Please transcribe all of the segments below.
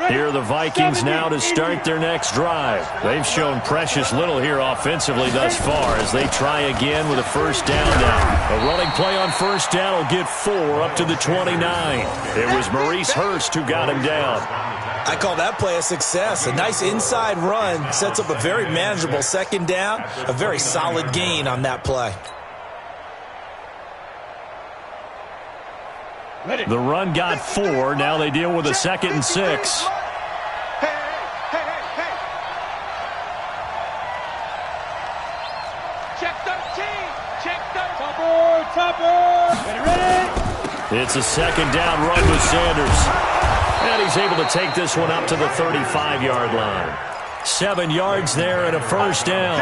Here are the Vikings now to start their next drive. They've shown precious little here offensively thus far as they try again with a first down now. A running play on first down will get 4 up to the 29. It was Maurice Hurst who got him down. I call that play a success. A nice inside run sets up a very manageable second down. A very solid gain on that play. The run got 4. Now they deal with a 2nd and 6. Check 13. Check 13. Topper. Ready. It's a second down run with Sanders. And he's able to take this one up to the 35-yard line. 7 yards there and a first down.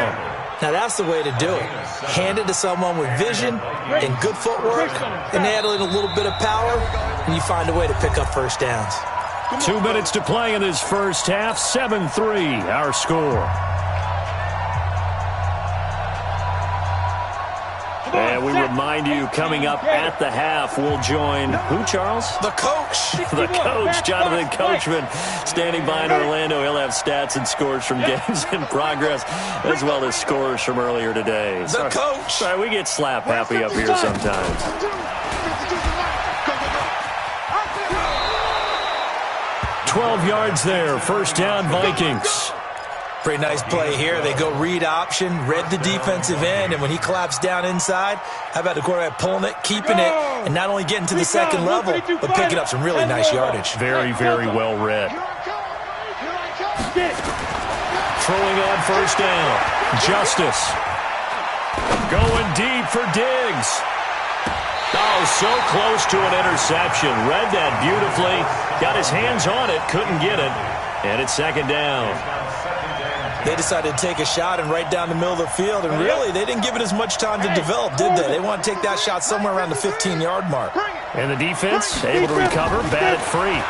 Now that's the way to do it. Hand it to someone with vision and good footwork, and add in a little bit of power, and you find a way to pick up first downs. 2 minutes to play in this first half. 7-3 our score. And we remind you, coming up at the half, we'll join who, Charles? The coach. The coach, Jonathan Coachman, standing by in Orlando. He'll have stats and scores from games in progress, as well as scores from earlier today. The coach. Sorry, we get slap happy up here sometimes. "12 yards there. First down, Vikings." Pretty nice play here. They go read option, read the defensive end, and when he collapsed down inside, how about the quarterback pulling it, keeping it, and not only getting to the second level, but picking up some really nice yardage. Very, very well read. Throwing on first down. Justice. Going deep for Diggs. Oh, so close to an interception. Read that beautifully. Got his hands on it, couldn't get it. And it's second down. They decided to take a shot and right down the middle of the field, and really, they didn't give it as much time to develop, did they? They want to take that shot somewhere around the 15-yard mark. And the defense able to recover, bat it free.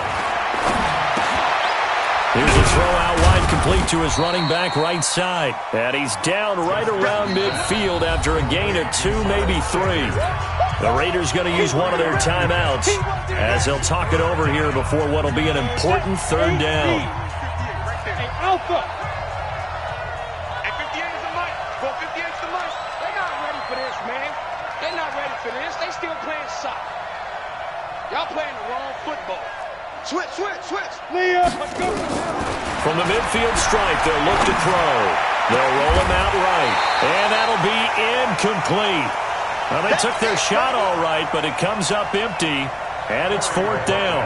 Here's a throw out wide, complete to his running back right side. And he's down right around midfield after a gain of 2, maybe 3. The Raiders going to use one of their timeouts as they'll talk it over here before what will be an important third down. Alpha. At 58 is the mic. Go 58 is the mic. They're not ready for this, man. They're not ready for this. They still playing soccer. Y'all playing the wrong football. Switch, switch, switch. Leah, let's go. From the midfield stripe, they'll look to throw. They'll roll him out right. And that'll be incomplete. Well, they took their shot all right, but it comes up empty, and it's 4th down.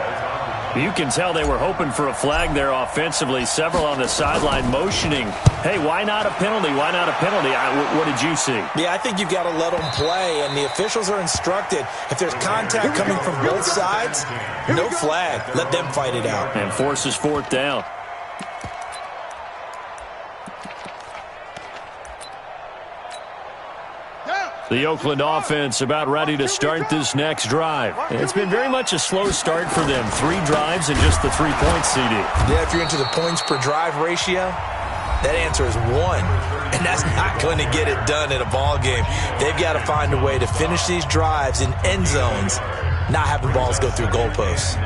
You can tell they were hoping for a flag there offensively. Several on the sideline motioning, hey, why not a penalty? Why not a penalty? What did you see? Yeah, I think you've got to let them play, and the officials are instructed, if there's contact coming from both sides, no flag. Let them fight it out. And forces 4th down. The Oakland offense about ready to start this next drive. It's been very much a slow start for them. 3 drives and just the 3 points, CD. Yeah, if you're into the points per drive ratio, that answer is 1. And that's not going to get it done in a ball game. They've got to find a way to finish these drives in end zones, not having balls go through goalposts.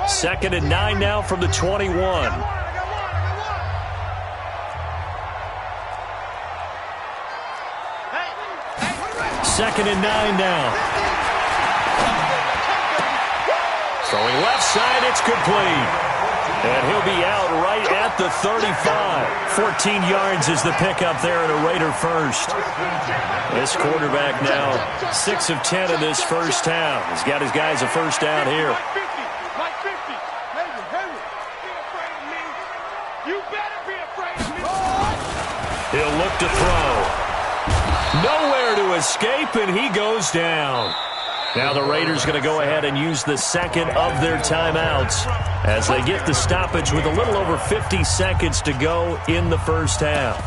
Second and 9 now from the 21. Second and 9 now. Throwing left side, it's complete. And he'll be out right at the 35. 14 yards is the pickup there and a Raider first. This quarterback now 6 of 10 in this first half. He's got his guys a first down here. He'll look to throw. Nowhere to escape, and he goes down. Now the Raiders going to go ahead and use the second of their timeouts as they get the stoppage with a little over 50 seconds to go in the first half.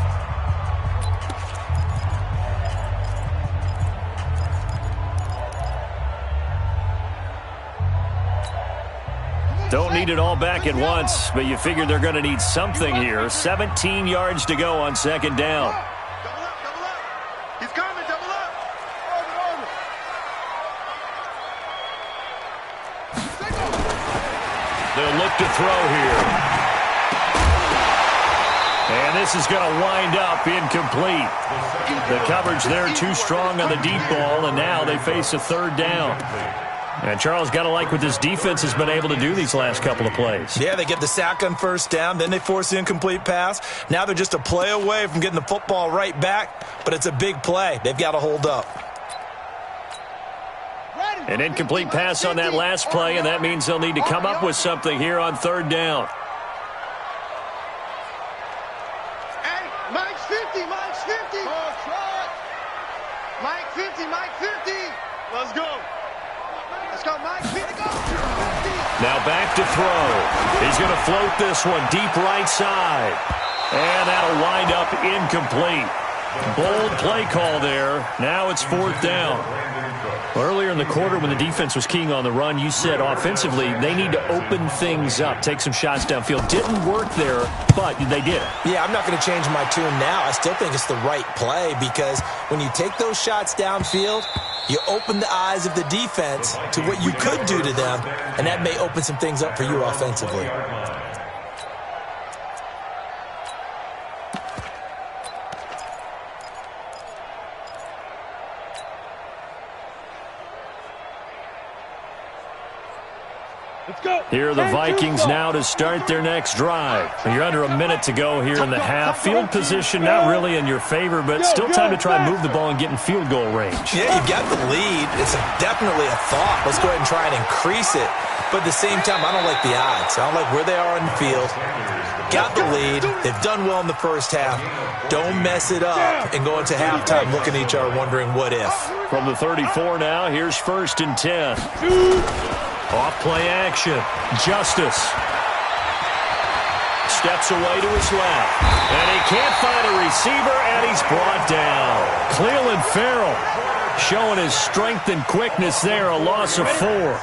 Don't need it all back at once, but you figure they're going to need something here. 17 yards to go on second down. He'll look to throw here. And this is going to wind up incomplete. The coverage there too strong on the deep ball, and now they face a third down. And Charles, got to like what this defense has been able to do these last couple of plays. Yeah, they get the sack on first down, then they force the incomplete pass. Now they're just a play away from getting the football right back, but it's a big play. They've got to hold up. An incomplete pass on that last play, and that means they'll need to come up with something here on third down. Hey, Mike's 50, Mike's 50. Mike 50, Mike 50. Let's go. Let's go, Mike. 50, go. 50. Now back to throw. He's going to float this one deep right side. And that'll wind up incomplete. Bold play call there. Now it's fourth down. Earlier in the quarter when the defense was keying on the run, you said offensively they need to open things up, take some shots downfield. Didn't work there, but they did it. Yeah, I'm not going to change my tune now. I still think it's the right play because when you take those shots downfield, you open the eyes of the defense to what you could do to them, and that may open some things up for you offensively. Here are the Vikings now to start their next drive. You're under a minute to go here in the half. Field position not really in your favor, but still time to try and move the ball and get in field goal range. Yeah, you've got the lead. It's definitely a thought. Let's go ahead and try and increase it. But at the same time, I don't like the odds. I don't like where they are on the field. Got the lead. They've done well in the first half. Don't mess it up and go into halftime looking at each other wondering what if. From the 34 now, here's 1st and 10. Off play action. Justice steps away to his left. And he can't find a receiver, and he's brought down. Cleveland Farrell showing his strength and quickness there, a loss of 4.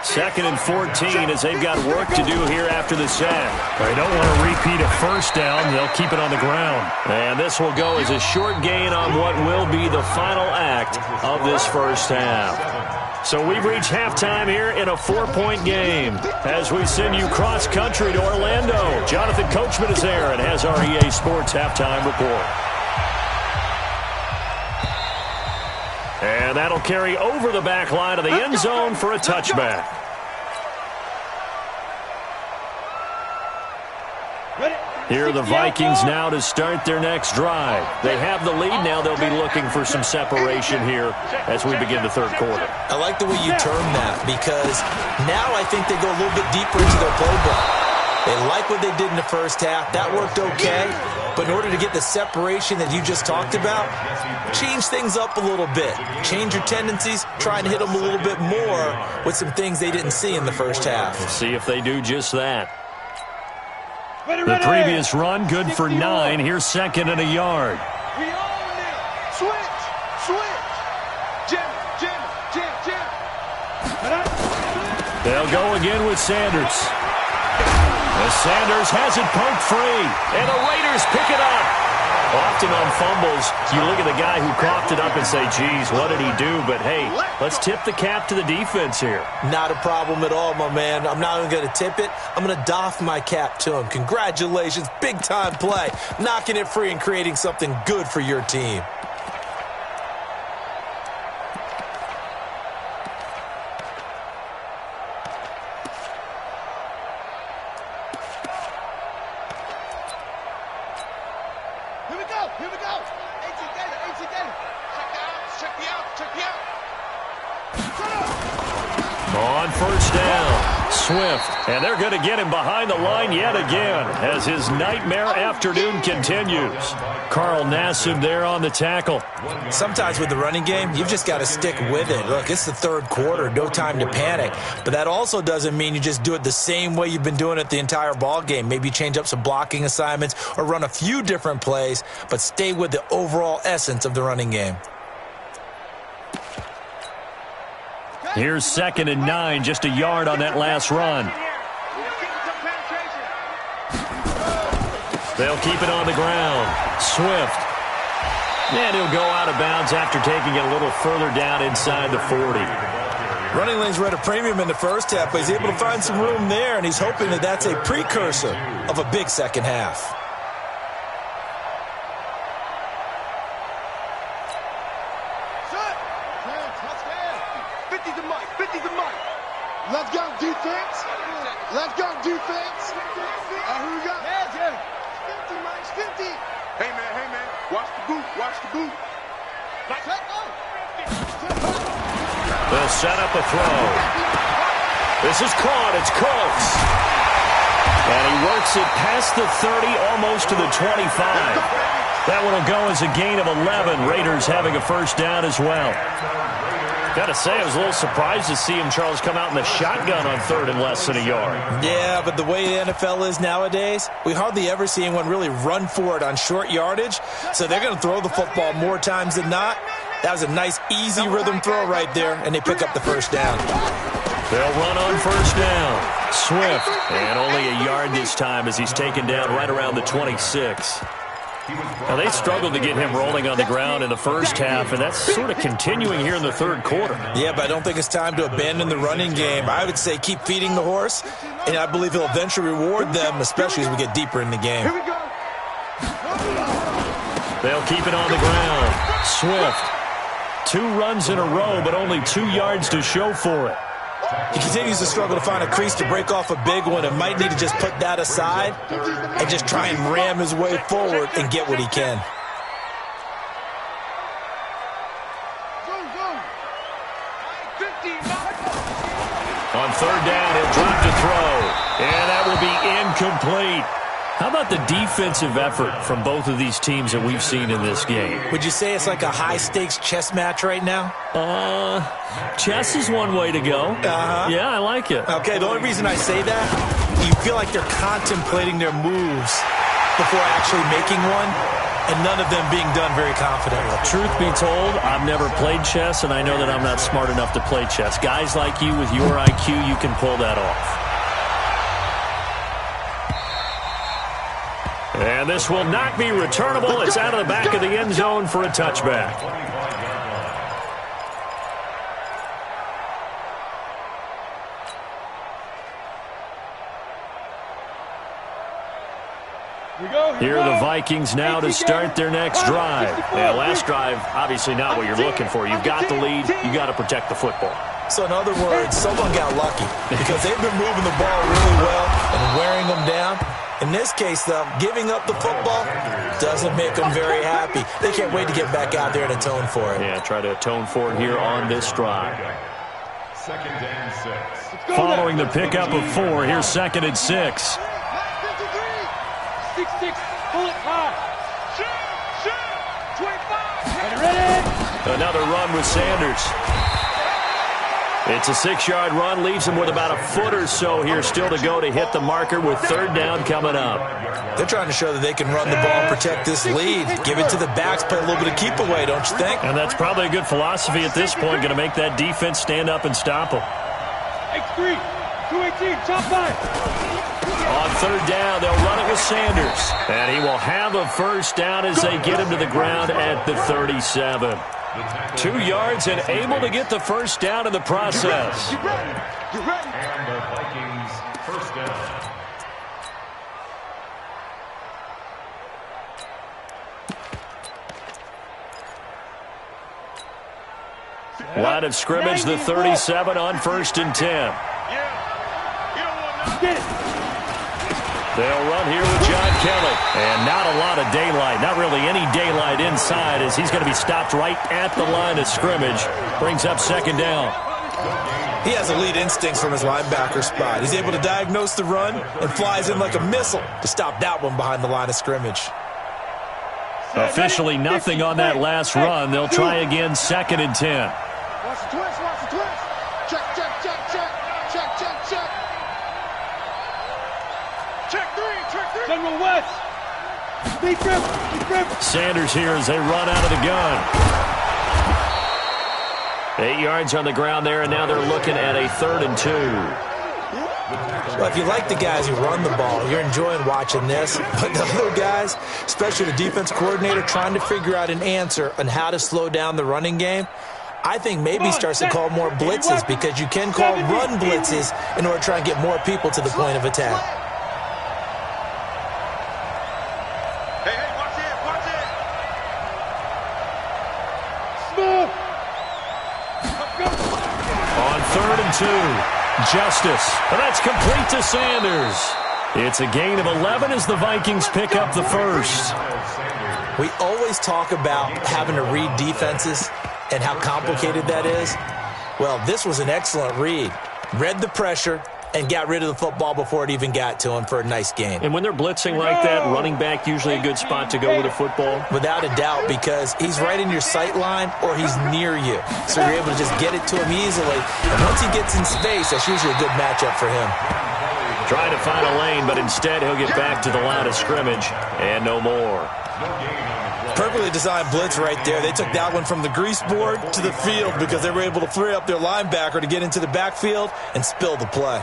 2nd and 14 as they've got work to do here after the sack. They don't want to repeat a first down. They'll keep it on the ground. And this will go as a short gain on what will be the final act of this first half. So we've reached halftime here in a 4-point game as we send you cross-country to Orlando. Jonathan Coachman is there and has our EA Sports halftime report. And that'll carry over the back line of the end zone for a touchback. Here are the Vikings now to start their next drive. They have the lead now. They'll be looking for some separation here as we begin the third quarter. I like the way you term that because now I think they go a little bit deeper into their playbook. They like what they did in the first half. That worked okay. But in order to get the separation that you just talked about, change things up a little bit. Change your tendencies. Try and hit them a little bit more with some things they didn't see in the first half. We'll see if they do just that. The previous run, good for 9. Here's 2nd and a yard. We own it. Switch. Jim. They'll go again with Sanders. As Sanders has it poked free, and the Raiders pick it up. Often on fumbles, you look at the guy who coughed it up and say, geez, what did he do? But, hey, let's tip the cap to the defense here. Not a problem at all, my man. I'm not even going to tip it. I'm going to doff my cap to him. Congratulations. Big-time play. Knocking it free and creating something good for your team. Here we go. 18 data. Check me out. On first down, Swift. And they're going to get him behind the line yet again as his nightmare afternoon continues. Carl Nassib there on the tackle. Sometimes with the running game, you've just got to stick with it. Look, it's the third quarter, no time to panic. But that also doesn't mean you just do it the same way you've been doing it the entire ball game. Maybe change up some blocking assignments or run a few different plays, but stay with the overall essence of the running game. Here's 2nd and 9, just a yard on that last run. They'll keep it on the ground. Swift. And he'll go out of bounds after taking it a little further down inside the 40. Running lanes were at a premium in the first half, but he's able to find some room there, and he's hoping that that's a precursor of a big second half. Let's go, defense. Let's go, defense. Who we got? Yeah. 50, Mike, 50. Hey, man. Watch the boot. They'll set up a throw. This is caught. It's close. And he works it past the 30, almost to the 25. That one will go as a gain of 11. Raiders having a first down as well. Got to say, I was a little surprised to see him, Charles, come out in the shotgun on third and less than a yard. Yeah, but the way the NFL is nowadays, we hardly ever see anyone really run for it on short yardage. So they're going to throw the football more times than not. That was a nice, easy rhythm throw right there, and they pick up the first down. They'll run on first down. Swift, and only a yard this time as he's taken down right around the 26. Now, they struggled to get him rolling on the ground in the first half, and that's sort of continuing here in the third quarter. Yeah, but I don't think it's time to abandon the running game. I would say keep feeding the horse, and I believe he'll eventually reward them, especially as we get deeper in the game. They'll keep it on the ground. Swift, 2 runs in a row, but only 2 yards to show for it. He continues to struggle to find a crease to break off a big one and might need to just put that aside and just try and ram his way forward and get what he can. On third down, he'll drop to throw, and that will be incomplete. How about the defensive effort from both of these teams that we've seen in this game? Would you say it's like a high-stakes chess match right now? Chess is one way to go. Yeah, I like it. Okay, the only reason I say that, you feel like they're contemplating their moves before actually making one, and none of them being done very confidently. Truth be told, I've never played chess, and I know that I'm not smart enough to play chess. Guys like you with your IQ, you can pull that off. And this will not be returnable. It's out of the back of the end zone for a touchback. Here are the Vikings now to start their next drive. Yeah, last drive, obviously not what you're looking for. You've got the lead. You've got to protect the football. So in other words, someone got lucky because they've been moving the ball really well and wearing them down. In this case, though, giving up the football doesn't make them very happy. They can't wait to get back out there and atone for it. Yeah, try to atone for it here on this drive. 2nd and 6. Following the pickup of 4, here's 2nd and 6. 6-6, pull it high. Shoot, 25. Another run with Sanders. It's a 6-yard run, leaves him with about a foot or so here still to go to hit the marker with third down coming up. They're trying to show that they can run the ball and protect this lead. Give it to the backs, play a little bit of keep away, don't you think? And that's probably a good philosophy at this point, going to make that defense stand up and stop them. X3, 218, top 5. On third down, they'll run it with Sanders. And he will have a first down as they get him to the ground at the 37. 2 yards and able to get the first down in the process. You ready? And the Vikings first down. Line of scrimmage, the 37 on 1st and 10. They'll run here with John Kelly. And not a lot of daylight. Not really any daylight inside as he's going to be stopped right at the line of scrimmage. Brings up 2nd down. He has elite instincts from his linebacker spot. He's able to diagnose the run and flies in like a missile to stop that one behind the line of scrimmage. Officially nothing on that last run. They'll try again 2nd and 10. Watch the twist, watch the twist. Check, check, check, check. Check, check, check. Check 3, check 3. General West. Deep grip. Sanders here as they run out of the gun. 8 yards on the ground there, and now they're looking at a 3rd and 2. Well, if you like the guys who run the ball, you're enjoying watching this. But the other guys, especially the defense coordinator, trying to figure out an answer on how to slow down the running game, I think maybe he starts to call more blitzes because you can call run blitzes in order to try and get more people to the point of attack. Hey, watch it, watch it. On 3rd and 2, Justice. And that's complete to Sanders. It's a gain of 11 as the Vikings pick up the first. We always talk about having to read defenses and how complicated that is. Well, this was an excellent read. Read the pressure and got rid of the football before it even got to him for a nice gain. And when they're blitzing like that, running back usually a good spot to go with a football? Without a doubt, because he's right in your sight line or he's near you. So you're able to just get it to him easily. And once he gets in space, that's usually a good matchup for him. Trying to find a lane, but instead he'll get back to the line of scrimmage and no more. Perfectly designed blitz right there. They took that one from the grease board to the field because they were able to free up their linebacker to get into the backfield and spill the play.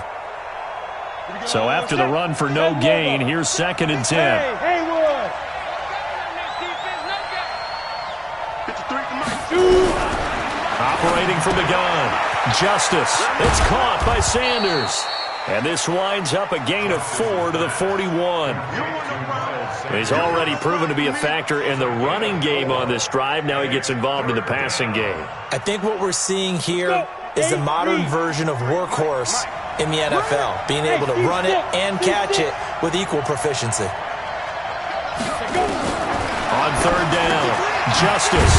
So after the run for no gain, here's 2nd and 10. Haywood. Operating from the gun. Justice. It's caught by Sanders. And this winds up a gain of 4 to the 41. He's already proven to be a factor in the running game on this drive. Now he gets involved in the passing game. I think what we're seeing here is the modern version of workhorse in the NFL, being able to run it and catch it with equal proficiency. On 3rd down, Justice.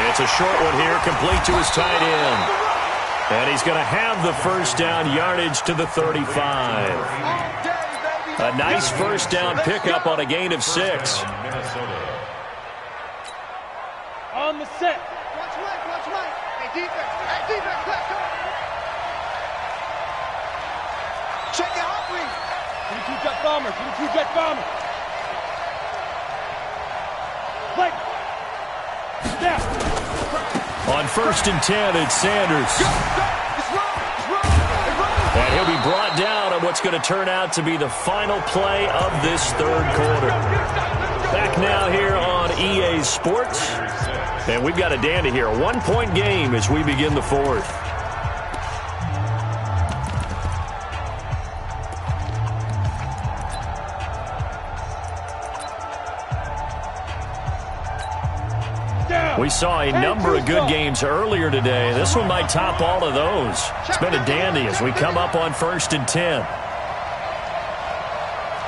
It's a short one here, complete to his tight end. And he's going to have the first down yardage to the 35. A nice first down pickup on a gain of 6. On the set. Watch Mike. Hey, defense, let's go. Check it out, please. 22 jet bomber. Play. Snap. On 1st and 10, it's Sanders. And he'll be brought down on what's going to turn out to be the final play of this 3rd quarter. Back now here on EA Sports. And we've got a dandy here. A 1-point game as we begin the 4th. We saw a number of good games earlier today. This one might top all of those. It's been a dandy as we come up on 1st and 10.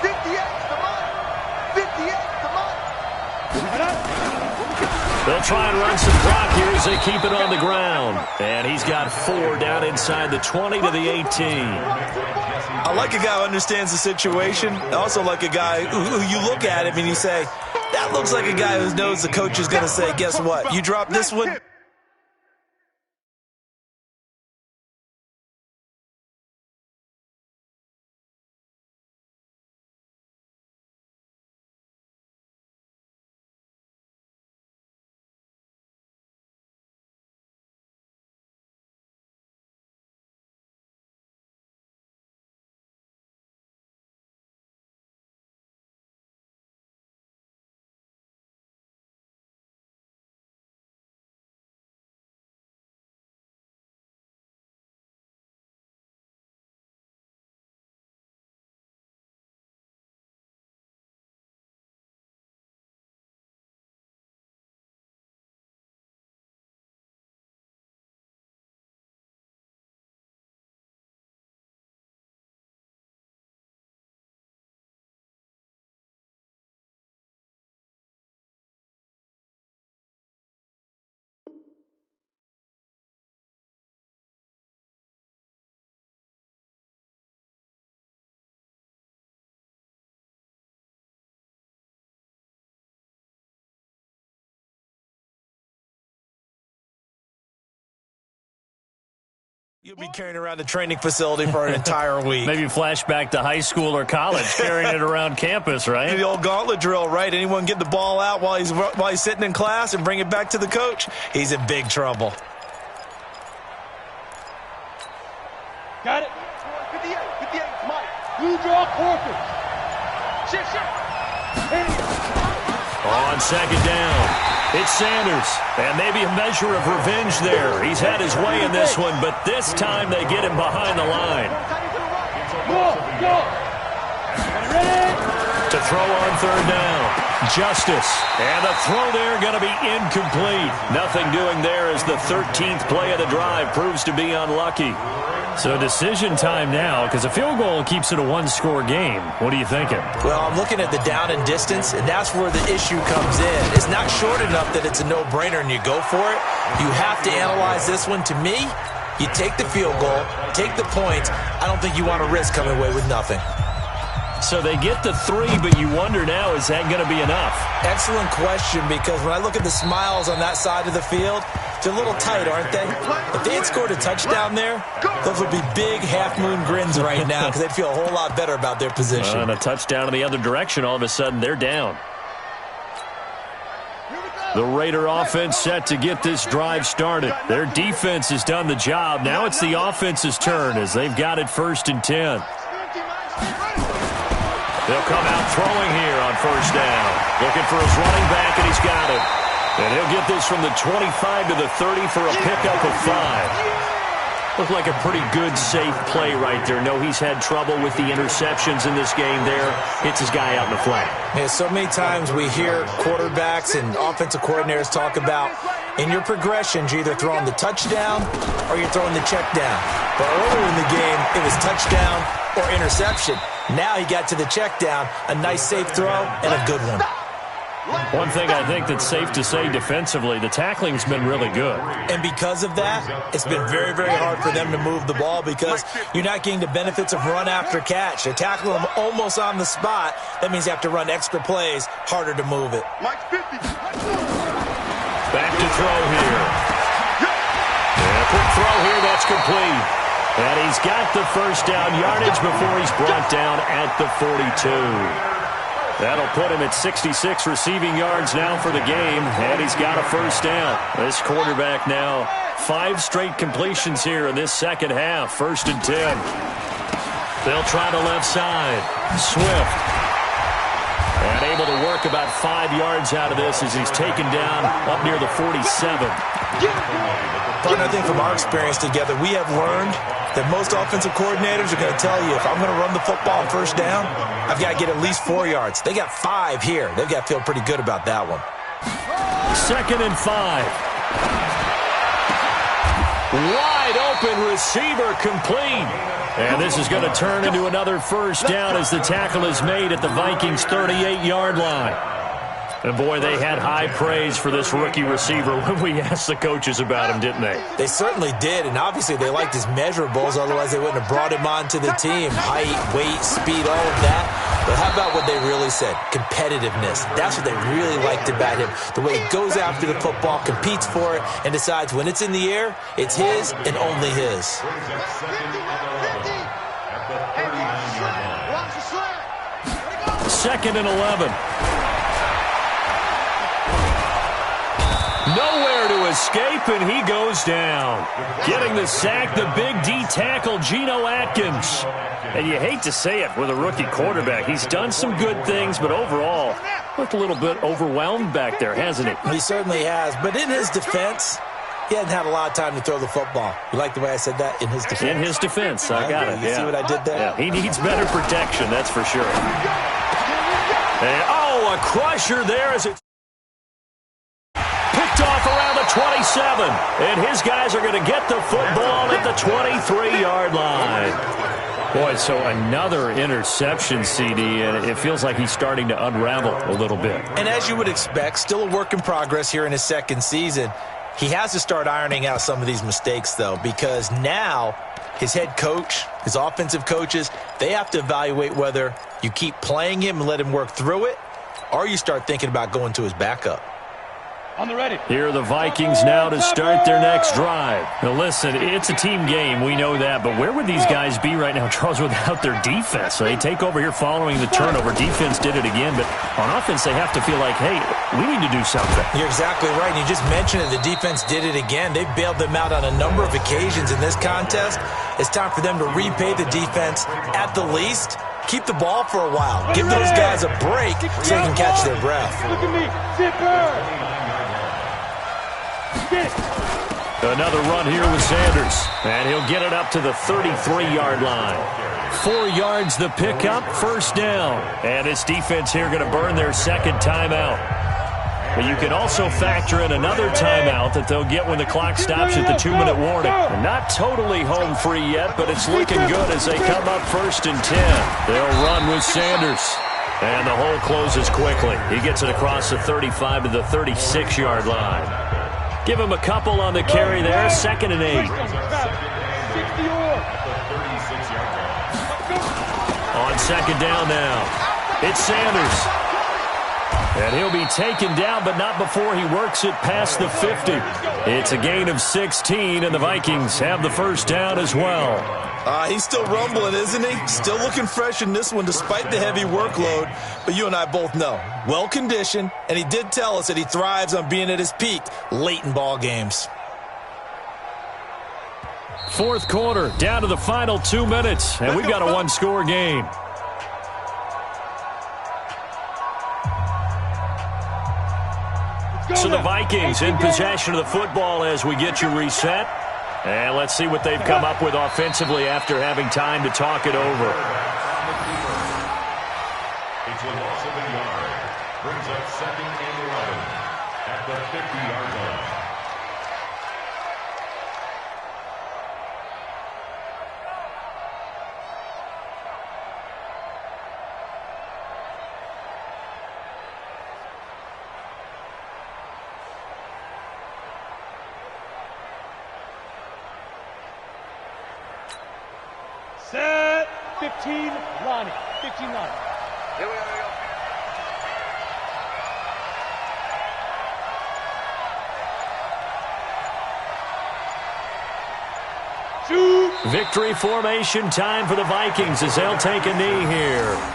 58's the money. They'll try and run some clock here as they keep it on the ground. And he's got 4 down inside the 20 to the 18. I like a guy who understands the situation. I also like a guy who you look at him and you say, that looks like a guy who knows the coach is going to say, guess what? You drop this one. You'll be carrying around the training facility for an entire week. Maybe flashback to high school or college, carrying it around campus, right? The old gauntlet drill, right? Anyone get the ball out while he's sitting in class and bring it back to the coach? He's in big trouble. Got it. 58, Mike. Blue draw corpus. Shit. On 2nd down, It's Sanders, and maybe a measure of revenge there. He's had his way in this one, but this time they get him behind the line. To throw on third down. Justice. And the throw there going to be incomplete. Nothing doing there as the 13th play of the drive proves to be unlucky. So decision time now, because a field goal keeps it a one-score game. What are you thinking? Well, I'm looking at the down and distance, and that's where the issue comes in. It's not short enough that it's a no-brainer and you go for it. You have to analyze this one. To me, you take the field goal, take the points. I don't think you want to risk coming away with nothing. So they get the 3, but you wonder now, is that going to be enough? Excellent question, because when I look at the smiles on that side of the field, they're a little tight, aren't they? If they had scored a touchdown there, those would be big half-moon grins right now because they'd feel a whole lot better about their position. And a touchdown in the other direction, all of a sudden they're down. The Raider offense set to get this drive started. Their defense has done the job. Now it's the offense's turn as they've got it 1st and 10. They'll come out throwing here on 1st down. Looking for his running back, and he's got it. And he'll get this from the 25 to the 30 for a pickup of 5. Looked like a pretty good, safe play right there. No, he's had trouble with the interceptions in this game there. Hits his guy out in the flat. Yeah, so many times we hear quarterbacks and offensive coordinators talk about in your progressions, you're either throwing the touchdown or you're throwing the check down. But earlier in the game, it was touchdown or interception. Now he got to the check down, a nice safe throw, and a good one. One thing I think that's safe to say defensively, the tackling's been really good. And because of that, it's been very, very hard for them to move the ball because you're not getting the benefits of run after catch. They tackle them almost on the spot. That means you have to run extra plays, harder to move it. Back to throw here. And a quick throw here, that's complete. And he's got the 1st down yardage before he's brought down at the 42. That'll put him at 66 receiving yards now for the game, and he's got a 1st down. This quarterback now 5 straight completions here in this second half, 1st and 10. They'll try the left side. Swift. And able to work about 5 yards out of this as he's taken down up near the 47. Partner, I think from our experience together, we have learned that most offensive coordinators are going to tell you, if I'm going to run the football on 1st down, I've got to get at least 4 yards. They got 5 here. They've got to feel pretty good about that one. 2nd and 5. Wide open receiver complete. And this is going to turn into another 1st down as the tackle is made at the Vikings' 38-yard line. And, boy, they had high praise for this rookie receiver when we asked the coaches about him, didn't they? They certainly did, and obviously they liked his measurables, otherwise they wouldn't have brought him onto the team. Height, weight, speed, all of that. But how about what they really said? Competitiveness. That's what they really liked about him. The way he goes after the football, competes for it, and decides when it's in the air, it's his and only his. 2nd and 11. Nowhere to escape, and he goes down. Getting the sack, the big D tackle, Geno Atkins. And you hate to say it with a rookie quarterback. He's done some good things, but overall, looked a little bit overwhelmed back there, hasn't he? He certainly has, but in his defense, he hasn't had a lot of time to throw the football. You like the way I said that? In his defense? In his defense, I got it. You see what I did there? Yeah, he needs better protection, that's for sure. And, oh, a crusher there as it picked off around the 27. And his guys are going to get the football at the 23-yard line. Boy, so another interception, CD, and it feels like he's starting to unravel a little bit. And as you would expect, still a work in progress here in his 2nd season. He has to start ironing out some of these mistakes, though, because now his head coach, his offensive coaches, they have to evaluate whether you keep playing him and let him work through it, or you start thinking about going to his backup. On the ready. Here are the Vikings now to start their next drive. Now, listen, it's a team game. We know that. But where would these guys be right now, Charles, without their defense? So they take over here following the turnover. Defense did it again. But on offense, they have to feel like, hey, we need to do something. You're exactly right. And you just mentioned it. The defense did it again. They bailed them out on a number of occasions in this contest. It's time for them to repay the defense at the least. Keep the ball for a while. Give those guys a break so they can catch their breath. Look at me. Zipper. Another run here with Sanders, and he'll get it up to the 33-yard line. 4 yards the pickup, first down. And this defense here going to burn their second timeout. But you can also factor in another timeout that they'll get when the clock stops at the 2-minute warning. They're not totally home free yet, but it's looking good as they come up first and 10. They'll run with Sanders. And the hole closes quickly. He gets it across the 35 to the 36-yard line. Give him a couple on the carry there, 2nd and 8. On 2nd down now, it's Sanders. And he'll be taken down, but not before he works it past the 50. It's a gain of 16, and the Vikings have the first down as well. He's still rumbling, isn't he? Still looking fresh in this one despite the heavy workload. But you and I both know, well-conditioned, and he did tell us that he thrives on being at his peak late in ball games. 4th quarter, down to the final 2 minutes, and we've got a one-score game. So the Vikings in possession of the football as we get you reset. And let's see what they've come up with offensively after having time to talk it over. It's a loss of a yard. Brings up 2nd and 11 at the 50-yard line. Set 15, Lonnie. 15, Lonnie. Here we go. Shoot. Victory formation time for the Vikings as they'll take a knee here.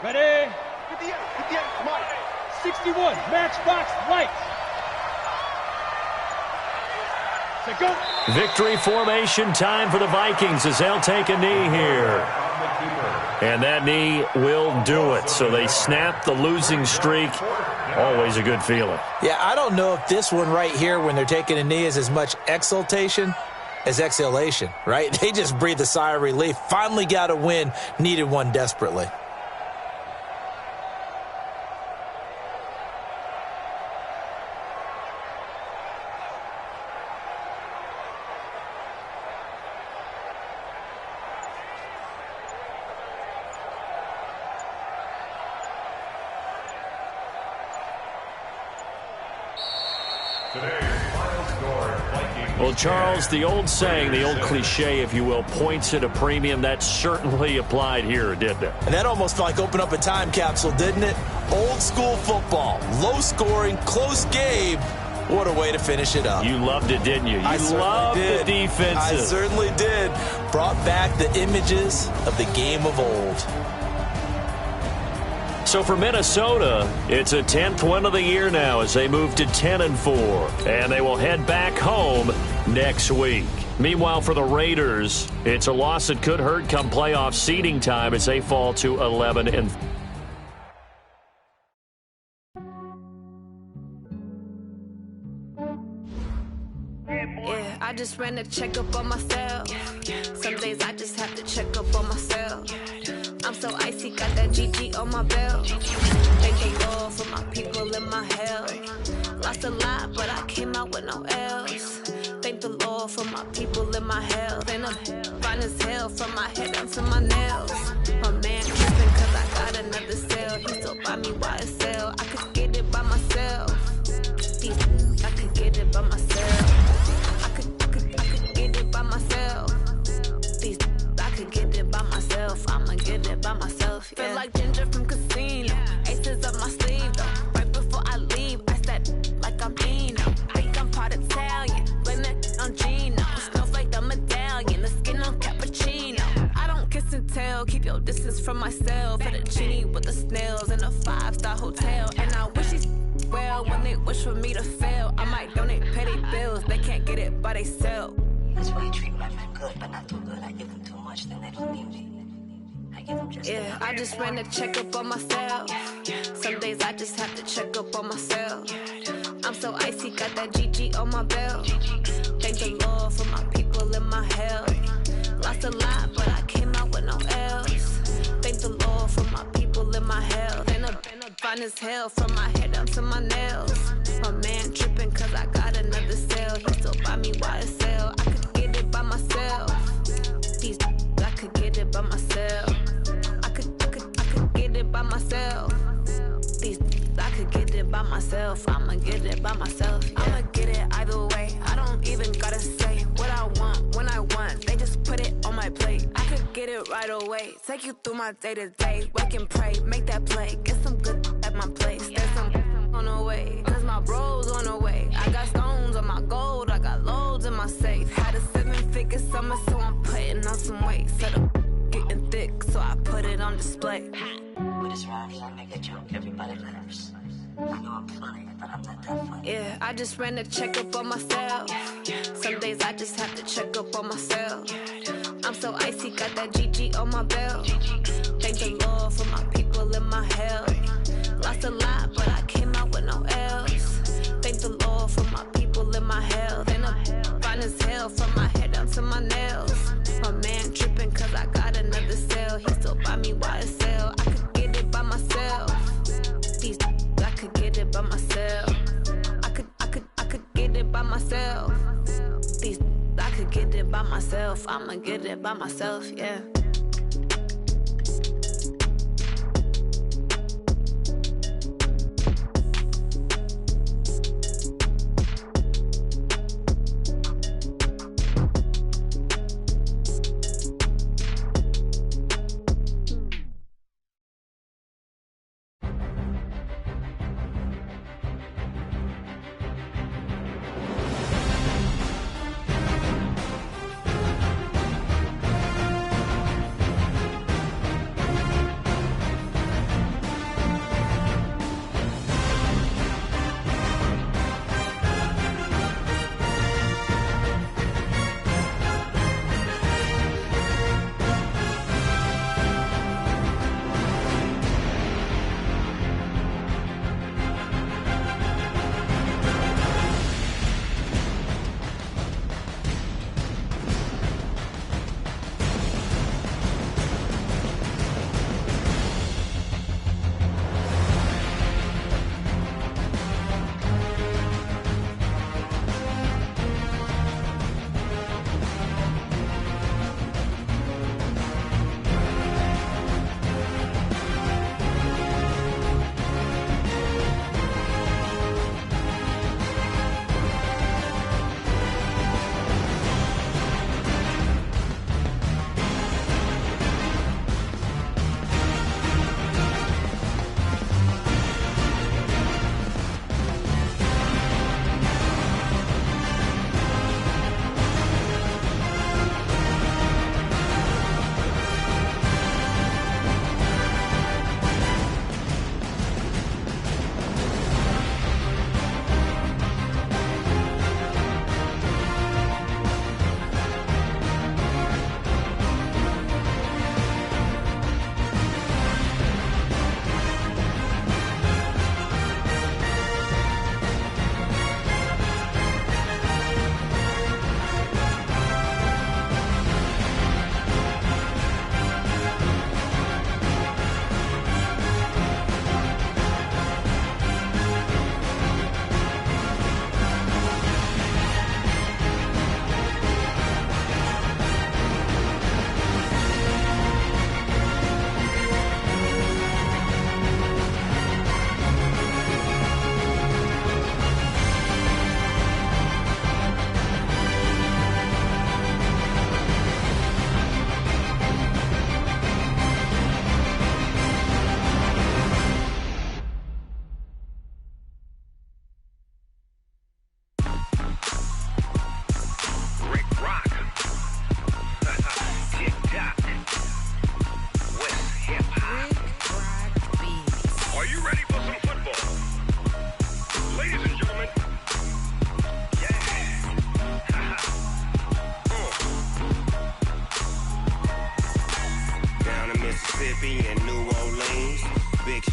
Ready? 58, Mike. 61, matchbox lights. Set, go. Victory formation time for the Vikings as they'll take a knee here. And that knee will do it. So they snap the losing streak. Always a good feeling. Yeah, I don't know if this one right here when they're taking a knee is as much exultation as exhalation, right? They just breathe a sigh of relief. Finally got a win, needed one desperately. Well, Charles, the old saying, the old cliche, if you will, points at a premium, that certainly applied here, didn't it? And that almost like opened up a time capsule, didn't it? Old school football, low scoring, close game. What a way to finish it up. You loved it, didn't you? I loved did. The defenses. I certainly did. Brought back the images of the game of old. So for Minnesota, it's a 10th win of the year now as they move to 10-4. And they will head back home next week. Meanwhile, for the Raiders, it's a loss that could hurt come playoff seeding time as they fall to 11-4. Yeah, I just ran a checkup on myself. Some days I just have to check up on myself. I'm so icy, got that GG on my belt. Thank the Lord for my people and my health. Lost a lot, but I came out with no L's. Thank the Lord for my people and my health. And I'm fine as hell from my head down to my nails. My man tripping cause I got another cell. He still buy me YSL. I could get it by myself. I could get it by myself. I could get it by myself. I could get it by myself. I'ma get it by myself. Yeah. Feel like Ginger from Casino. Aces up my sleeve though. from myself. For the genie with the snails in a 5-star hotel. And I wish these well when they wish for me to fail. I might donate petty bills, they can't get it by themselves. That's why you treat my friend good, but not too good. I give them too much, then they don't need me. I give them just enough. I just ran to check up on myself. Some days I just have to check up on myself. I'm so icy, got that GG on my belt. Thank the Lord for my people in my health. Lost a lot, but I came out with no L's. Thank the Lord for my people in my health. And I'm fine as hell from my head down to my nails. My man tripping cause I got another sale. He still buy me YSL. I could get it by myself. These I could get it by myself. I could get it by myself. These I could get it by myself. I'ma get it by myself. Yeah. I'ma get it either way. I don't even gotta say what I want when I want. They just put it on my plate. I could get it right away. Take you through my day to day. Wake and pray, make that play. Get some good at my place. There's some on the way. Cause my bro's on the way. I got stones on my gold. I got loads in my safe. Had a 7-figure summer, so I'm putting on some weight. Set up getting thick, so I put it on display. With this rhymes, I make a joke, everybody laughs. I know I'm funny, but I'm not that funny. Yeah, I just ran to check up on myself. Some days I just have to check up on myself. I'm so icy, got that GG on my belt. Thank the Lord for my people in my health. Lost a lot, but I came out with no L's. Thank the Lord for my people in my health. And I'm fine as hell from my head down to my nails. My man tripping cause I got another sale. He still buy me YSL. I could get it by myself. These I could get it by myself. I could get it by myself. These I could get it by myself. I'ma get it by myself, yeah.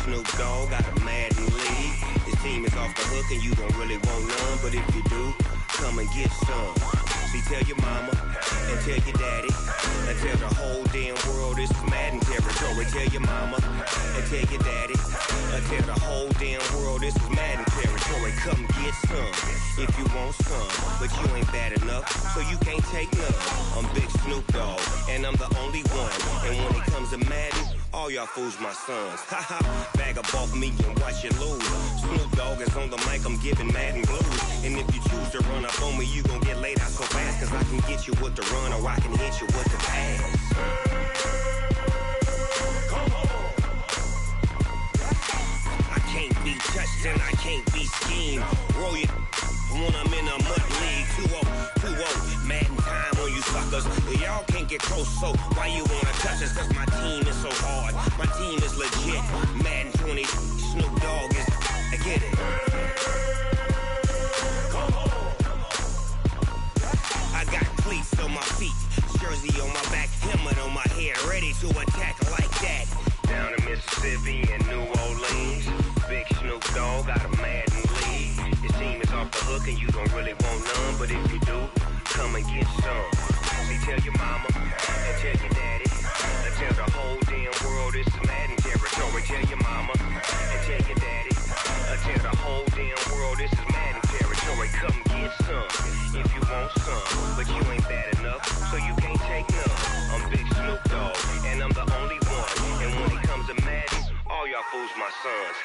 Snoop Dogg got a Madden league. His team is off the hook and you don't really want none, but if you do, come and get some. See, tell your mama and tell your daddy and tell the whole damn world this is Madden territory. Tell your mama and tell your daddy and tell the whole damn world this is Madden territory. Come get some if you want some, but you ain't bad enough, so you can't take none. I'm Big Snoop Dogg and I'm the only one. And when it comes to Madden, all y'all fools my sons. Haha, bag up off me and watch you lose. Snoop Dogg is on the mic, I'm giving Madden blues. And if you choose to run up on me, you gon' get laid out so fast. Cause I can get you with the run or I can hit you with the pass. Come on. I can't be touched and I can't be schemed. Roll it when I'm in a mud league. 2-0, Madden time on you suckers. Y'all can't get close, so why you wanna touch us? Cause my team is so hard, my team is legit. Madden 20, Snoop Dogg is, I get it. Come on. I got cleats on my feet, jersey on my back, helmet on my head, ready to attack like that. Down in Mississippi and New Orleans, Big Snoop Dogg got a Madden league. His team is off the hook and you don't really want none, but if you do, come and get some. See, tell your mama and tell your daddy and tell the whole damn world this is Madden territory. Tell your mama and tell your daddy and tell the whole damn world this is Madden territory. Come get some if you want some, but you ain't bad enough, so you can't take none. I'm Big Snoop Dogg and I'm the only one. And when it comes to Madden, all y'all fools my sons.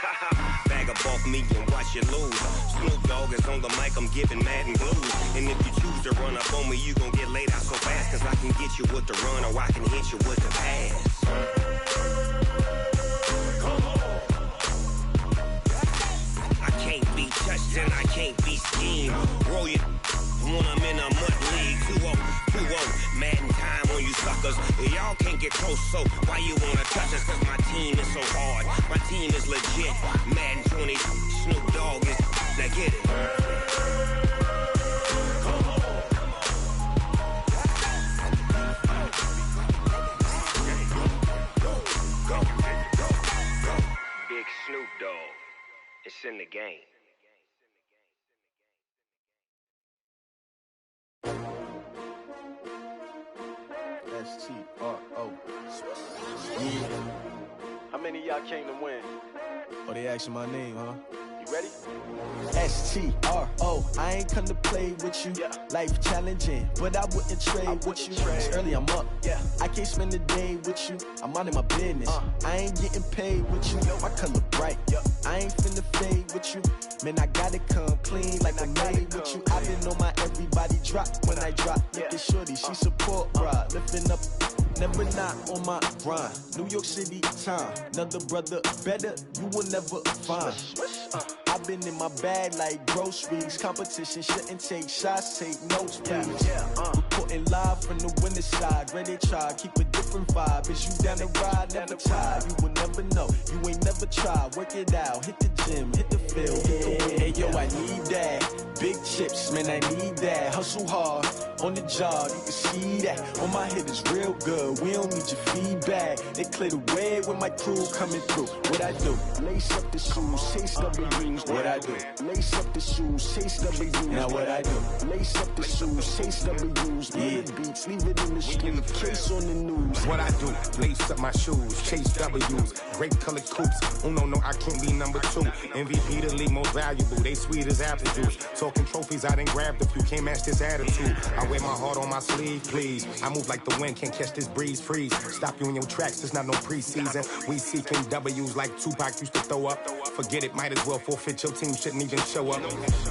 Bag up off me and watch you lose. Snoop Dogg is on the mic, I'm giving Madden blues. And if you choose to run up on me, you gon' get laid out so fast. Cause I can get you with the run or I can hit you with the pass. Come on. I can't be touched and I can't be schemed. Roll it when I'm in a mud league. 2-0, Madden time on you suckers. Y'all can't get close, so why you wanna touch us? Cause my team is so hard, my team is legit. Madden 20, Snoop Dogg is, now get it. Come on. Go. Big Snoop Dogg, it's in the game. S-T-R-O. Yeah. How many of y'all came to win? Oh, they asking my name, huh? You ready? S-T-R-O. I ain't come to play with you. Life challenging, but I wouldn't trade with you. It's early, I'm up. I can't spend the day with you. I'm out in my business. I ain't getting paid with you. My color bright. I ain't finna fade with you. Man, I gotta come clean like I'm made with you. I been on my everybody drop when I drop. Look at shorty, she support, bruh. Lifting up, never not on my grind. New York City time, another brother better, you will never find. I've been in my bag like groceries. Competition shouldn't take shots, take notes, please. Reporting live from the winter side. Ready to try, keep a different vibe. Is you down the ride, never tired. You will never know, you ain't never tried. Work it out, hit the gym, hit the field, hit the wind. Hey yo, I need that. Big chips, man, I need that. Hustle hard, on the job, you can see that. On my hit is real good, we don't need your feedback. They clear the way when my crew coming through. What I do? Lace up the shoes, chase W's. What I do? Lace up the shoes, chase W's. Now what I do? Lace up the shoes, chase W's. Murder beats, leave it in the street, case on the news. What I do? Lace up my shoes, chase W's. Great colored coops. Oh no, I can't be number 2. MVP the league most valuable. They sweet as apple juice. Talking trophies, I done grabbed a few. Can't match this attitude. I wear my heart on my sleeve, please. I move like the wind, can't catch this breeze. Freeze. Stop you in your tracks, there's not no preseason. We seeking W's like Tupac used to throw up. Forget it, might as well forfeit. Your team shouldn't even show up.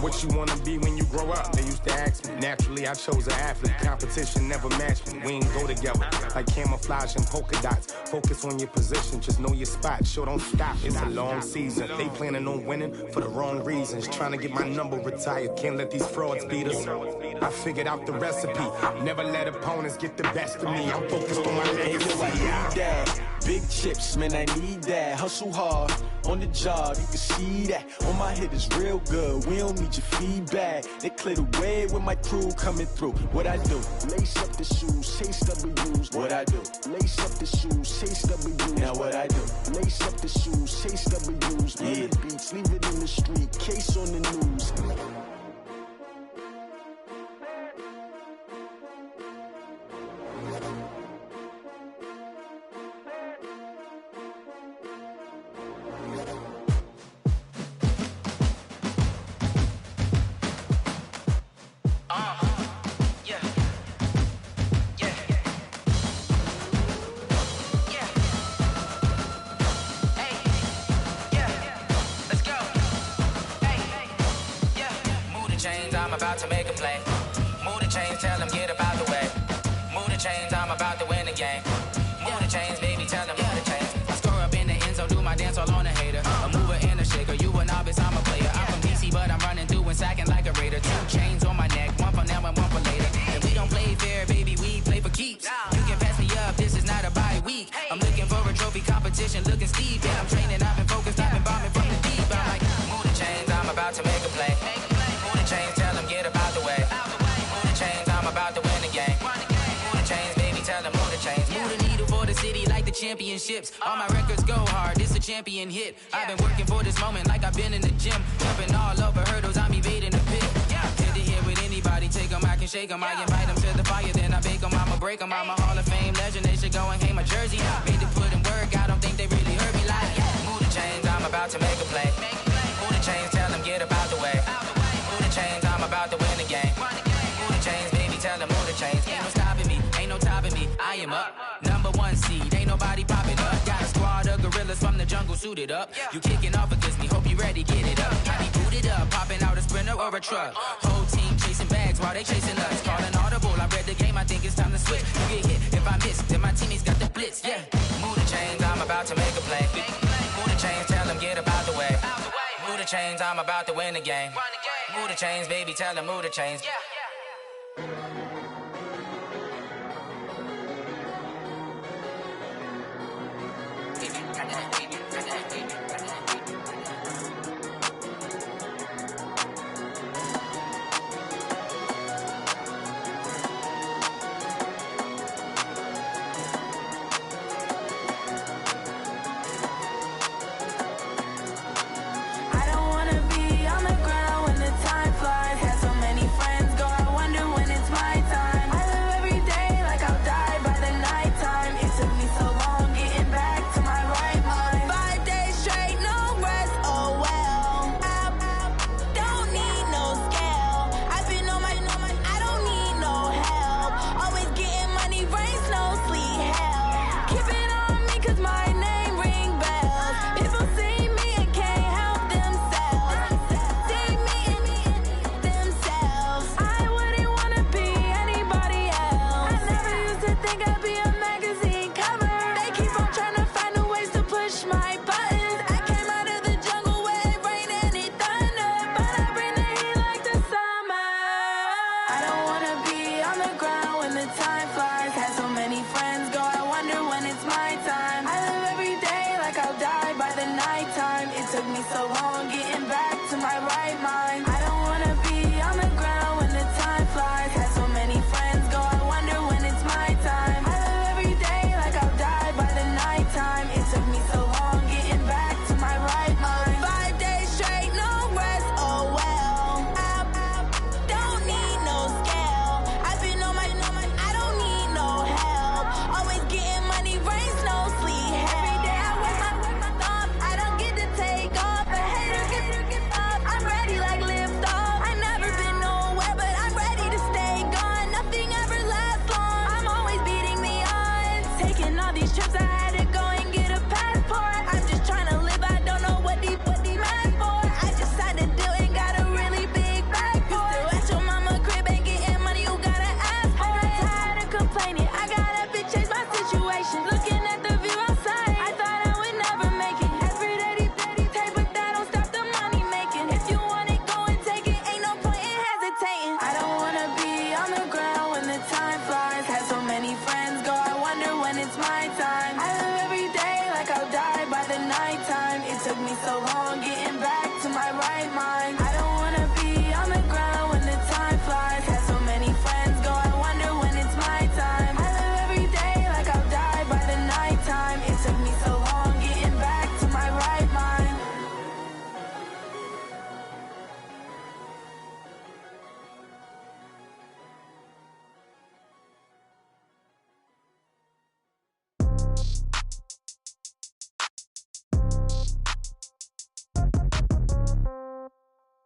What you wanna be when you grow up? They used to ask me. Naturally, I chose an athlete. Competition never matched me. We ain't go together like camouflage and polka dots. Focus on your position, just know your spot. Sure, don't stop. It's a long season. They planning on winning for the wrong reasons. Trying to get my number retired. Can't let these frauds beat us. I figured out the recipe. Never let opponents get the best of me. I'm focused on my legacy. Big chips, man, I need that. Hustle hard on the job, you can see that. On my head is real good, we don't need your feedback. They clear the way with my crew coming through. What I do? Lace up the shoes, chase W's. What I do? Lace up the shoes, chase W's. Now what I do? Lace up the shoes, chase W's. Yeah. The beats, leave it in the street, case on the news. I'm about to make a play. Move the chains, tell them get up out the way. Move the chains, I'm about to win the game. Move the chains, baby, tell them move the chains. I score up in the end zone, do my dance all on a hater. A mover and a shaker, you a novice, I'm a player. I'm from DC, but I'm running through and sacking like a raider. 2 chains on my neck, one for now and one for later. And we don't play fair, baby, we play for keeps. You can pass me up, this is not a bye week. I'm looking for a trophy competition, looking steep. And I'm training, I've been focused, I've been bombing from the deep. I'm like, move the chains, I'm about to make a play. Move the chains, tell them get up out the way. Move the chains, I'm about to win the game. Move the chains, baby, tell them move the chains. Move the needle for the city like the championships. All my records go hard, this a champion hit. I've been working for this moment like I've been in the gym. Jumping all over hurdles, I'm evading the pit. Hit to hit with anybody, take them, I can shake them. I invite them to the fire, then I bake them, I'ma break them. I'm a Hall of Fame legend, they should go and hang my jersey. Made to put in work, I don't think they really heard me like. Move the chains, I'm about to make a play. Move the chains, tell them get up out the way. Move the chains, I'm about to win the game. Move the chains, baby, tell them move the chains. Ain't no stopping me, ain't no topping me, I am up. #1 seed, ain't nobody popping up. Got a squad of gorillas from the jungle suited up. You kicking off against me, hope you ready, get it up. I be booted up, popping out a Sprinter or a truck. Whole team chasing bags while they chasing us. Calling audible, I read the game, I think it's time to switch. You get hit, if I miss, then my teammates got the blitz, yeah. Move the chains, I'm about to make a play. Move the chains, tell them get up out the way. Move the chains, I'm about to win the game. Move the chains, baby, tell them move the chains. I don't wanna be on the ground when the time flies. Had so many friends go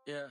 Yeah.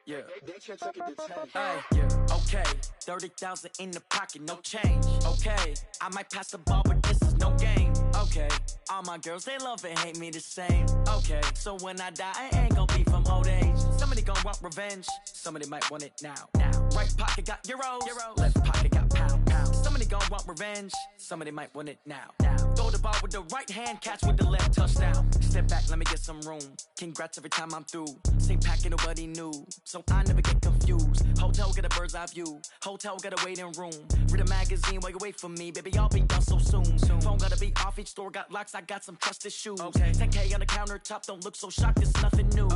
Yeah. They can't take it to 10. Hey, yeah. Okay. 30,000 in the pocket, no change. Okay. I might pass the ball, but this is no game. Okay. All my girls, they love and hate me the same. Okay. So when I die, I ain't gon' be from old age. Somebody gon' want revenge. Somebody might want it now. Right pocket got euros. Left pocket got pound. Somebody gon' want revenge. Somebody might want it now. Throw the ball with the right hand, catch with the left, touchdown. Step back, let me get some room. Congrats every time I'm through. Same packet, nobody knew. So I never get confused. Hotel get a bird's eye view. Hotel got a waiting room. Read a magazine while you wait for me. Baby, I'll be done so soon. Phone gotta be off, each store got locks. I got some trusted shoes. 10K on the countertop, don't look so shocked, it's nothing new.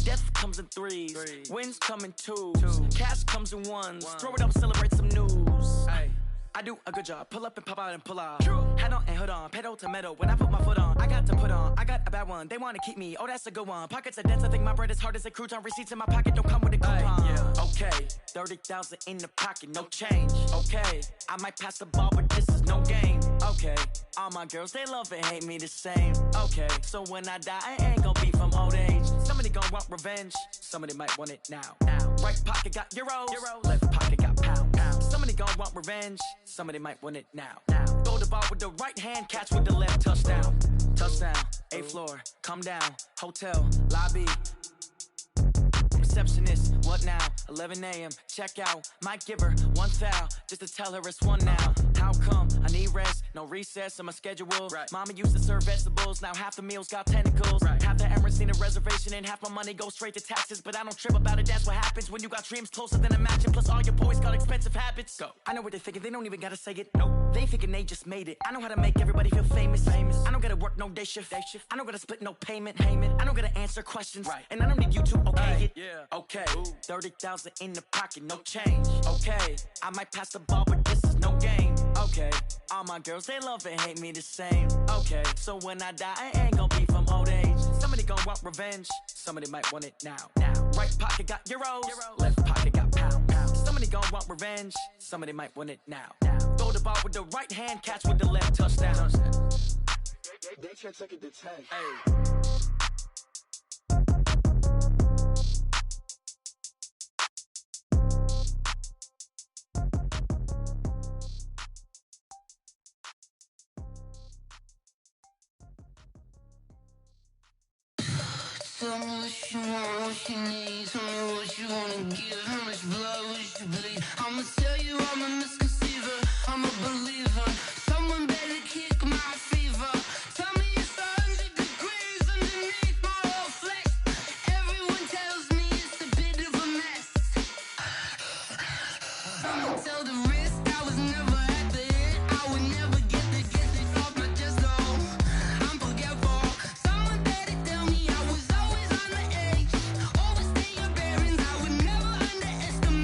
Death comes in threes. Wins come in twos. Cash comes in ones. Throw it up, celebrate some news. I do a good job. Pull up and pop out and pull out. Head on and hood on. Pedal to metal. When I put my foot on, I got to put on. I got a bad one. They want to keep me. Oh, that's a good one. Pockets are dense. I think my bread is hard as a crouton. Receipts in my pocket don't come with a coupon. Okay. 30,000 in the pocket. No change. Okay. I might pass the ball, but this is no game. Okay. All my girls, they love and hate me the same. Okay. So when I die, I ain't gon' be from old age. Somebody gon' want revenge. Somebody might want it now. Right pocket got euros. Left pocket got pound. Somebody gon' want revenge. Somebody might want it now. Throw the ball with the right hand, catch with the left, touchdown. Touchdown, 8th floor, come down, hotel, lobby. Receptionist, what now? 11 a.m., check out. Might give her one foul, just to tell her it's one now. How come? I need rest, no recess on my schedule. Mama used to serve vegetables, now half the meals got tentacles. Half the Emirates need a reservation and half my money goes straight to taxes. But I don't trip about it, that's what happens when you got dreams closer than a mansion. Plus all your boys got expensive habits. Go. I know what they're thinking, they don't even gotta say it. No, they thinking they just made it. I know how to make everybody feel famous. I don't gotta work no day shift. I don't gotta split no payment. I don't gotta answer questions. And I don't need you to okay it. Okay, 30,000 in the pocket, no change. Okay, I might pass the ball, but this is no game. Okay, all my girls, they love and hate me the same. Okay, so when I die, I ain't gon' be from old age. Somebody gon' want revenge. Somebody might want it now. Right pocket got euros. Left pocket got pound. Somebody gon' want revenge. Somebody might want it now. Throw the ball with the right hand, catch with the left, touchdown. They can't take it to 10. Tell me what you want, what you need. Tell me what you wanna give. How much blood would you bleed? I'ma tell you I'm a misconceiver. I'm a believer. Someone better kick my fever. Tell me it's 100 degrees underneath my whole flesh. Everyone tells me it's a bit of a mess. I'ma tell the risk I was never at the end. I would never get this off my chest though. I'm forgetful. Someone better tell me I was always on the edge. Overstay your bearings, I would never underestimate.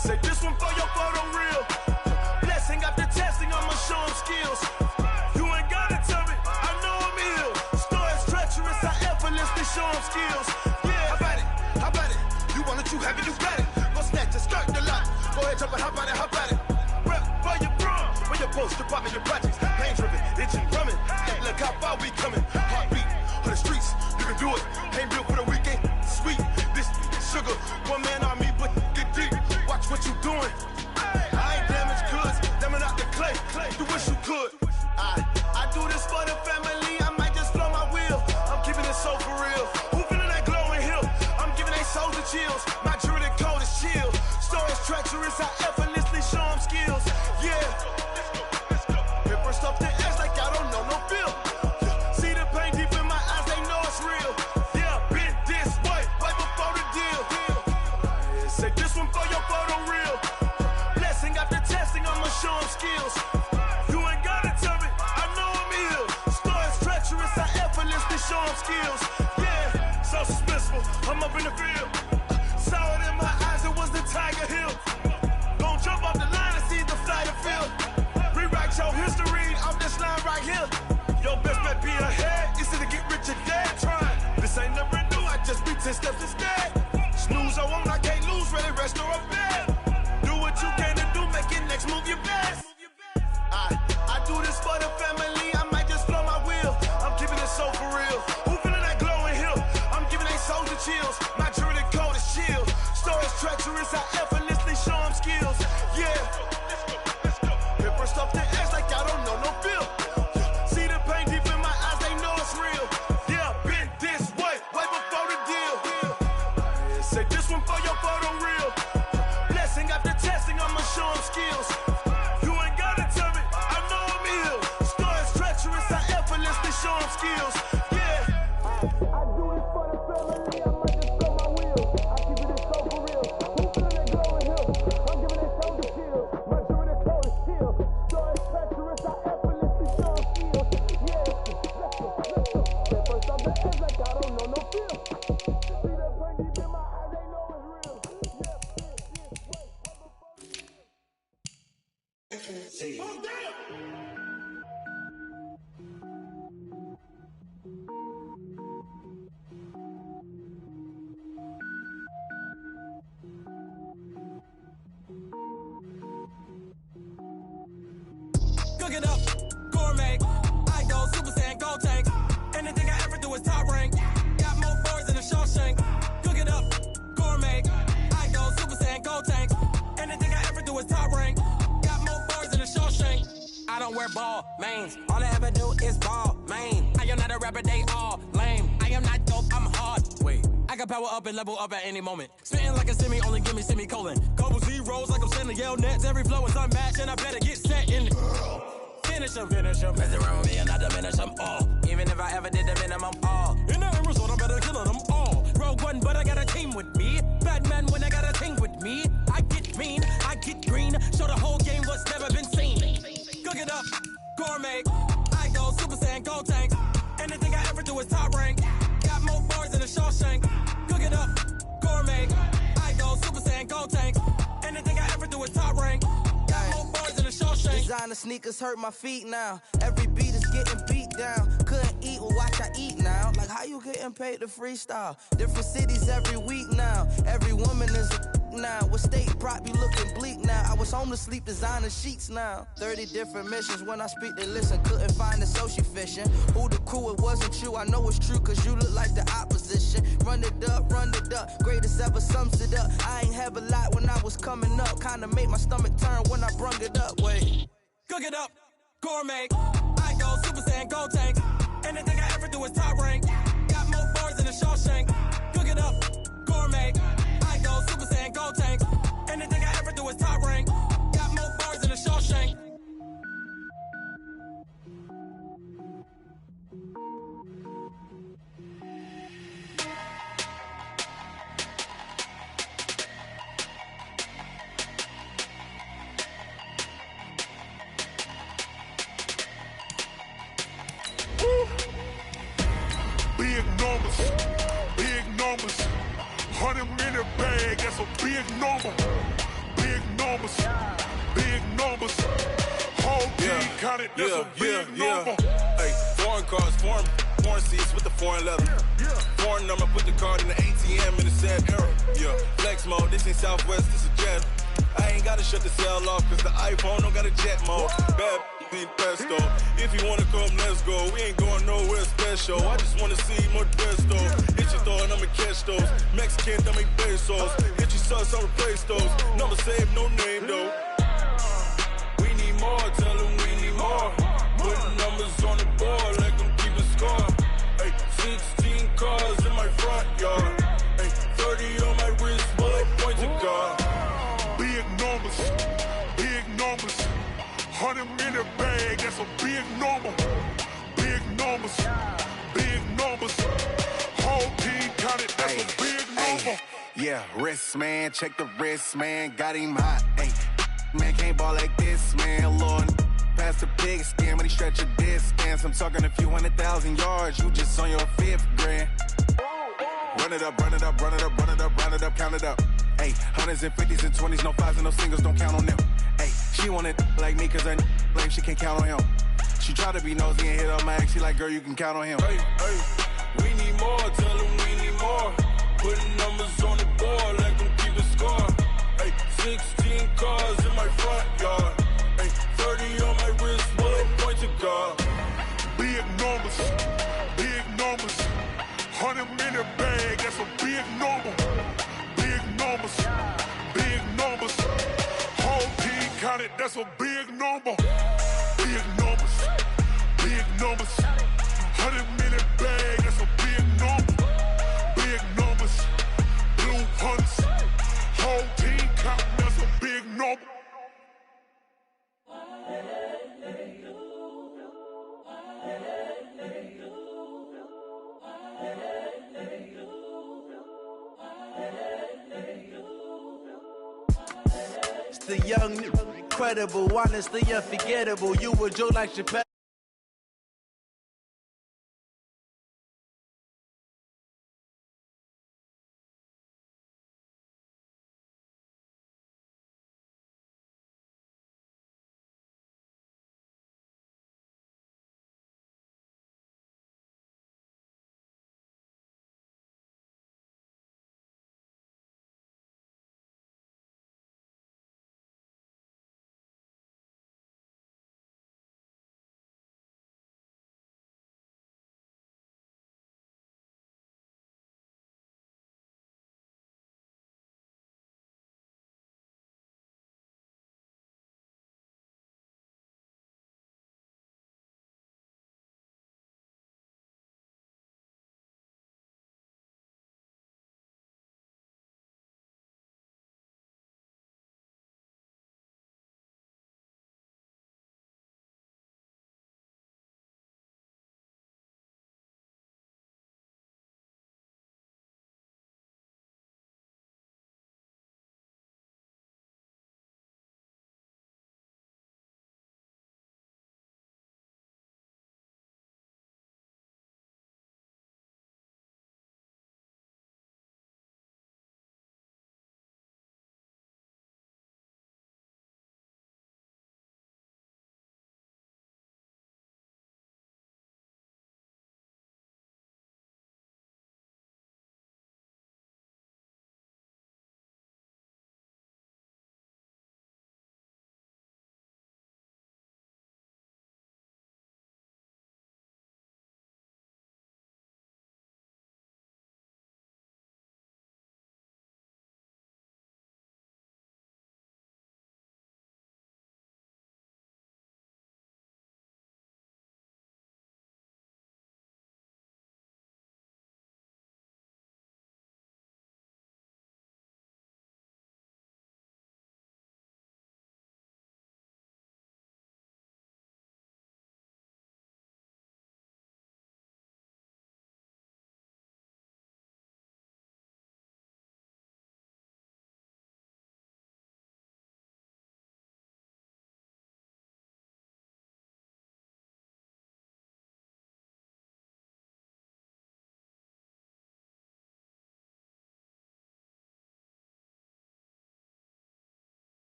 Say this one for your photo reel. Blessing after testing, I'ma show them skills. You ain't gotta tell me, I know I'm ill. Stories treacherous, I effortlessly show them skills. Yeah, how about it? You want it, you have it, you got it. Go snatch it, skirt the lot. Go ahead, jump it, how about it? Rep where you from, where you post, department, your projects. Pain driven, engine drumming. Hey, look how far we coming. Heartbeat on the streets, you can do it. Ain't built for the weekend, sweet. This sugar, one man army, but get deep. Watch what you doing. I ain't damaged goods, damn out the clay. You wish you could. I do this for the family. I might just blow my wheel. I'm keeping it so for real. Who feeling that glowing hill? I'm giving they souls the chills. My jewelry code is chill. Stories treacherous, I effortlessly show them skills. Yeah. Paper stuff the edge like I don't know no feel. See the pain deep in my eyes, they know it's real. Yeah, been this way, right before the deal. Say this one for your photo reel. Blessing after testing, I'ma show them skills. You ain't gotta tell me, I know I'm ill. Stories treacherous, I effortlessly show them skills. Yeah, so suspenseful, I'm up in the field. Saw it in my eyes, it was the Tiger Hill. Don't jump off the line and see the flight of field. Rewrite your history off this line right here. Your best bet be ahead, it's to get rich or dead. Trying, this ain't never new, I just be 10 steps instead. Snooze, I won't, I can't lose, ready, rest or a bed. Do what you can to do, make it next move your best. I do this for the family, I might just blow my wheel. I'm keeping it so for real. Who feeling that glowing hill? I'm giving they souls the chills. My jewelry code is chill. Stories treacherous, I effortlessly show them skills. Yeah. Paper stuff the edge like I don't know no feel. See the pain deep in my eyes, they know it's real. Yeah, been this way, way before the deal. Say this one for your photo reel. Blessing after testing, I'ma show them skills. You ain't gotta tell me, I know I'm ill. Stories treacherous, I effortlessly show them skills. Yeah. I do this for the family, I might just blow my wheel. I keep it so for real. Who feeling that glowing hill? I'm giving they shoulder shield. My jewelry code is chill. Stories treacherous, I effortlessly show them skills. Yeah, let's go. First off the edge like I don't know no feel. See that pain deep in my eyes, they know it's real. Cook it up, gourmet. I go Super Saiyan, go tank. Anything I ever do is top rank. Got more boys than a Shawshank. Cook it up, gourmet. I go Super Saiyan, go tank. Anything I ever do is top rank. Got more boys than a Shawshank. I don't wear ball mains. All I ever do is ball main. I am not a rapper, they all lame. I am not dope, I'm hard. Wait, I can power up and level up at any moment. Spitting like a semi, only give me semicolon. Couple zeros like I'm sending yell nets. Every flow is unmatched and I better get set in. Finish them. Mess around with me and I diminish them all. Even if I ever did the minimum all. In the end result, I'm better killing them all. Rogue One, but I got a team with me. Batman when I got a team with me. I get mean, I get green. Show the whole game what's never been seen. Cook it up, gourmet. I go Super Saiyan, go tank. Anything I ever do is top rank. Got more boys than a Shawshank. Cook it up, gourmet. I go Super Saiyan, go tank. Anything I ever do is top rank. Got more boys than a Shawshank. Designer sneakers hurt my feet now. Every beat is getting beat down. Couldn't eat, well watch I eat now. Like how you getting paid to freestyle? Different cities every week now. Every woman is a now. What state prop be looking bleak now? I was home to sleep designer sheets now. 30 different missions. When I speak they listen. Couldn't find the social fishing. Who the crew, it wasn't you. I know it's true cause you look like the opposition. Run it up. Greatest ever sums it up. I ain't have a lot when I was coming up. Kinda made my stomach turn when I brung it up. Wait. Cook it up, gourmet. I go Super Saiyan, go tank. Anything I ever do is top rank. Got more boys than a Shawshank. Cook it up, gourmet. I go Super Saiyan, go tank. Anything I ever do is top rank. Got more boys than a Shawshank. Big numbers, 100 minute bag, that's a big number. Big numbers, big numbers. Whole team counted, that's a big number. Hey, foreign cars, foreign seats with the foreign leather. Foreign number, put the card in the ATM in a sad era. Yeah, flex mode, this ain't Southwest, this a jet. I ain't gotta shut the cell off, cause the iPhone don't got a jet mode. Bad need pesto. If you wanna come, let's go. We ain't going nowhere special. I just wanna see more Desto. Hit your throw and I'ma catch those. Mexican, don't make pesos. Hit your sauce, I'll replace those. Number save, no name though. We need more, tell them we need more. Putting numbers on the board, let them keep a score. Hey, 16 cars in my front yard. Hey, 30 on my wrist, bullet point to God. Big numbers, big numbers. 100 minute bag, that's a big number. Big numbers, big numbers. Whole team counted, that's a big number. Yeah, wrist man, check the wrist man, got him hot. Ay, man can't ball like this, man. Lord, past the pig skin when he stretch a distance. I'm talking a few 100,000 yards, you just on your 5th grand. Run it up, run it up, run it up, run it up, run it up, count it up. Ay, hundreds and 50s and 20s, no 5s and no singles, don't count on them. Ay, she want it like me cause I blame she can't count on him. She try to be nosy and hit up my ex, she like, girl, you can count on him. Hey, we need more, tell them we need more. Putting numbers on the board, let them keep a score. Hey, 16 cars in my front yard. Hey, 30 on my wrist, bullet point to God. Big numbers, big numbers. 100 minute bag, that's a big number. Big numbers, big numbers. Whole team counted, that's a big number. Big numbers, big numbers. 100 minute bag, that's a big number. Big numbers, blue hunts. Whole team counting, that's a big number. It's the young, incredible, honestly unforgettable. You a joke like Chappelle.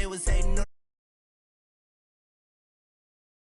they was hating on